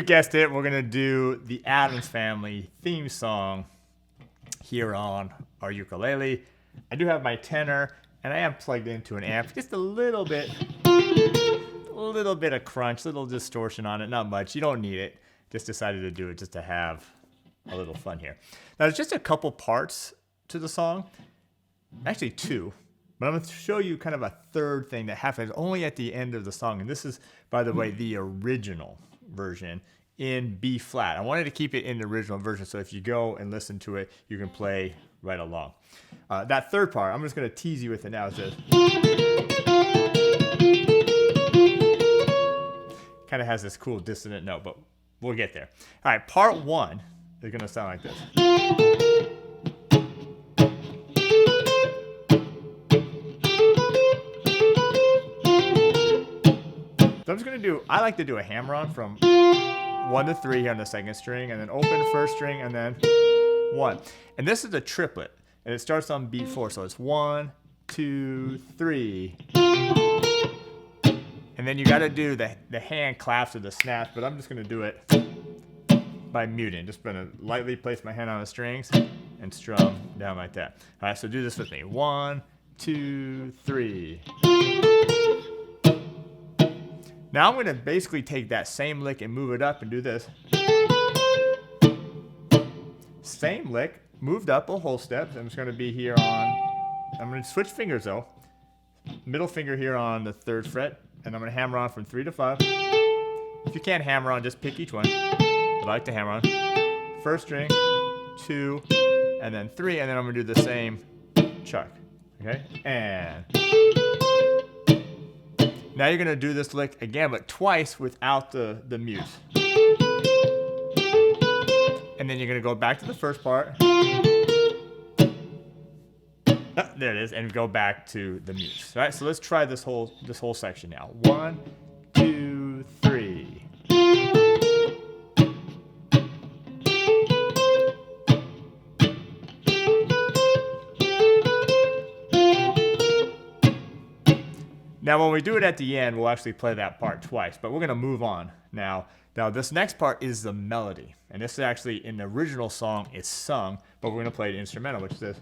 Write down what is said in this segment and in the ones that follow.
you guessed it, we're gonna do the Addams Family theme song here on our ukulele. I do have my tenor, and I am plugged into an amp, just a little bit of crunch, little distortion on it, not much. You don't need it. Just decided to do it just to have a little fun here. Now, there's just a couple parts to the song, actually two, but I'm going to show you kind of a third thing that happens only at the end of the song. And this is, by the way, the original version in B flat. I wanted to keep it in the original version, so if you go and listen to it, you can play right along. That third part, I'm just going to tease you with it now. It says, kind of has this cool dissonant note, but we'll get there. All right, part one is going to sound like this. So I'm just going to do, I like to do a hammer-on from 1 to 3 here on the second string, and then open first string, and then 1. And this is a triplet, and it starts on beat 4, so it's 1, 2, 3. And then you got to do the hand claps or the snaps, but I'm just going to do it by muting. Just going to lightly place my hand on the strings and strum down like that. All right, so do this with me. 1, 2, 3. Now I'm going to basically take that same lick and move it up and do this. Same lick, moved up a whole step. I'm just going to be here on, I'm going to switch fingers though. Middle finger here on the 3rd fret, and I'm going to hammer on from 3 to 5. If you can't hammer on, just pick each one. I like to hammer on. 1st string, 2, and then 3, and then I'm going to do the same chuck. Okay? And now you're going to do this lick again, but twice without the mute. And then you're going to go back to the first part. Oh, there it is, and go back to the mute. All right, so let's try this whole section now. 1, 2, 3. Now, when we do it at the end, we'll actually play that part twice, but we're going to move on now. Now, this next part is the melody, and this is actually in the original song, it's sung, but we're going to play the instrumental, which is this.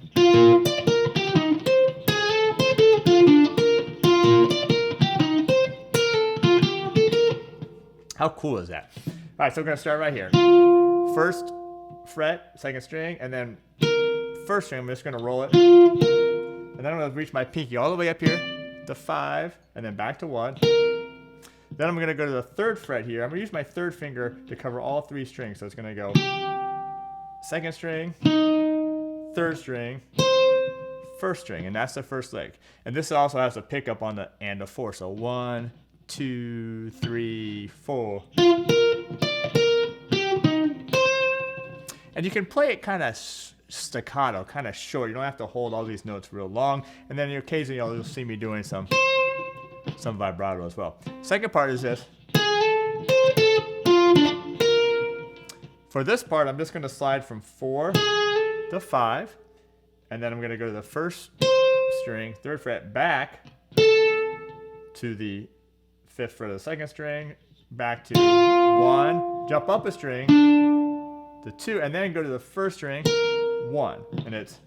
How cool is that? All right, so we're going to start right here. 1st fret, 2nd string, and then 1st string, I'm just going to roll it. And then I'm going to reach my pinky all the way up here to 5, and then back to 1. Then I'm going to go to the 3rd fret here. I'm going to use my 3rd finger to cover all 3 strings. So it's going to go 2nd string, 3rd string, 1st string, and that's the first lick. And this also has a pickup on the and a 4. So 1, 2, 3, 4. And you can play it kind of staccato, kind of short. You don't have to hold all these notes real long. And then occasionally you'll see me doing some vibrato as well. Second part is this. For this part, I'm just going to slide from 4 to 5, and then I'm going to go to the 1st string, 3rd fret, back to the 5th fret of the 2nd string, back to 1, jump up a string to 2, and then go to the 1st string, 1, and it's.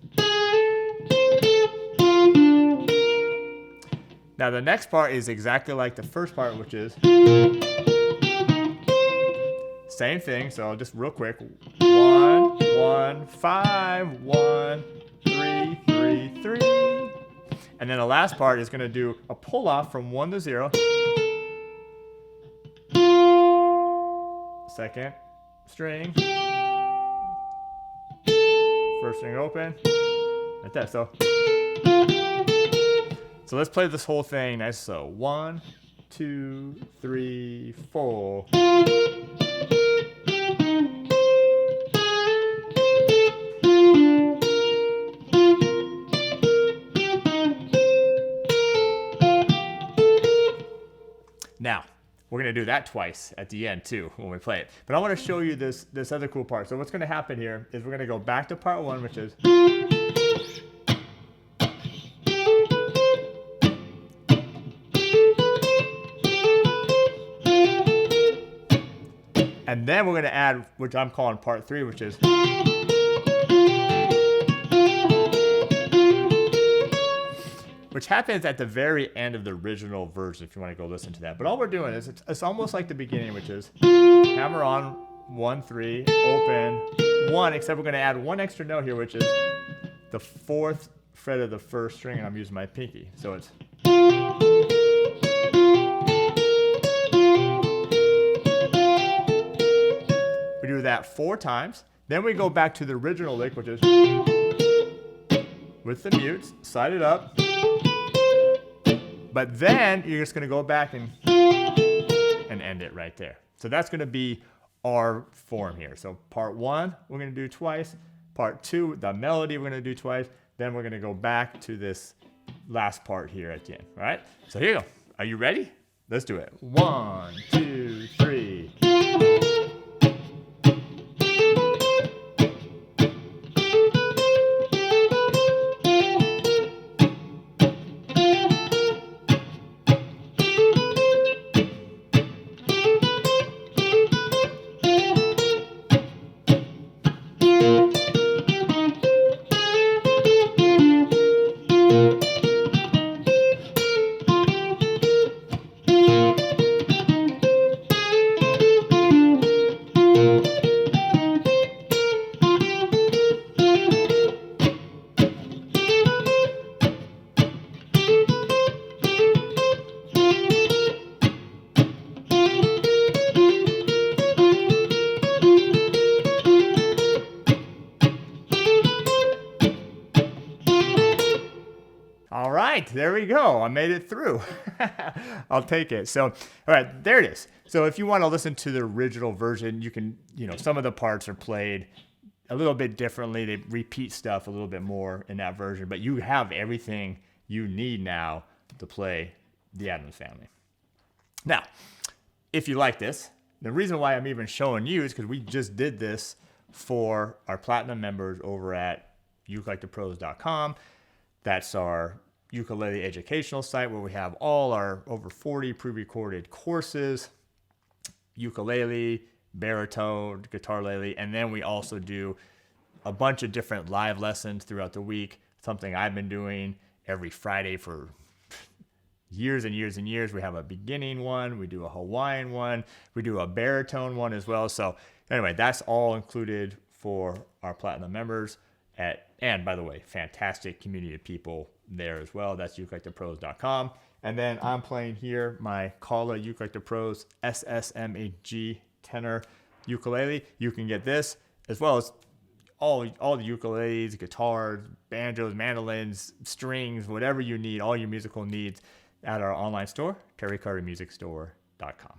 Now the next part is exactly like the first part, which is same thing. So just real quick, 1, 1, 5, 1, 3, 3, 3, and then the last part is going to do a pull off from 1 to 0. 2nd string, 1st string open, like that. So let's play this whole thing nice. So 1, 2, 3, 4. Now, we're going to do that twice at the end too when we play it. But I want to show you this other cool part. So what's going to happen here is we're going to go back to part 1, which is. And then we're going to add, which I'm calling part 3, which is, which happens at the very end of the original version if you want to go listen to that. But all we're doing is, it's almost like the beginning, which is hammer on 1, 3, open 1, except we're going to add one extra note here, which is the 4th fret of the 1st string, and I'm using my pinky. So it's, we do that 4 times. Then we go back to the original lick, which is with the mutes, slide it up. But then you're just going to go back and end it right there. So that's going to be our form here. So part 1, we're going to do twice. Part 2, the melody, we're going to do twice. Then we're going to go back to this last part here at the end. All right? So here you go. Are you ready? Let's do it. 1, 2, 3. All right, there we go. I made it through. I'll take it. So, all right, there it is. So if you want to listen to the original version, you can, some of the parts are played a little bit differently. They repeat stuff a little bit more in that version, but you have everything you need now to play the Addams Family. Now, if you like this, the reason why I'm even showing you is because we just did this for our platinum members over at ukulelethepros.com. That's our ukulele educational site where we have all our over 40 pre-recorded courses, ukulele, baritone, guitar lele, and then we also do a bunch of different live lessons throughout the week, something I've been doing every Friday for years and years and years. We have a beginning one, we do a Hawaiian one, we do a baritone one as well. So anyway, that's all included for our platinum members. And by the way, fantastic community of people there as well. That's ukulelethepros.com. And then I'm playing here my Kala Ukulele the Pros SSMHG Tenor ukulele. You can get this as well as all the ukuleles, guitars, banjos, mandolins, strings, whatever you need, all your musical needs at our online store, terrycartermusicstore.com.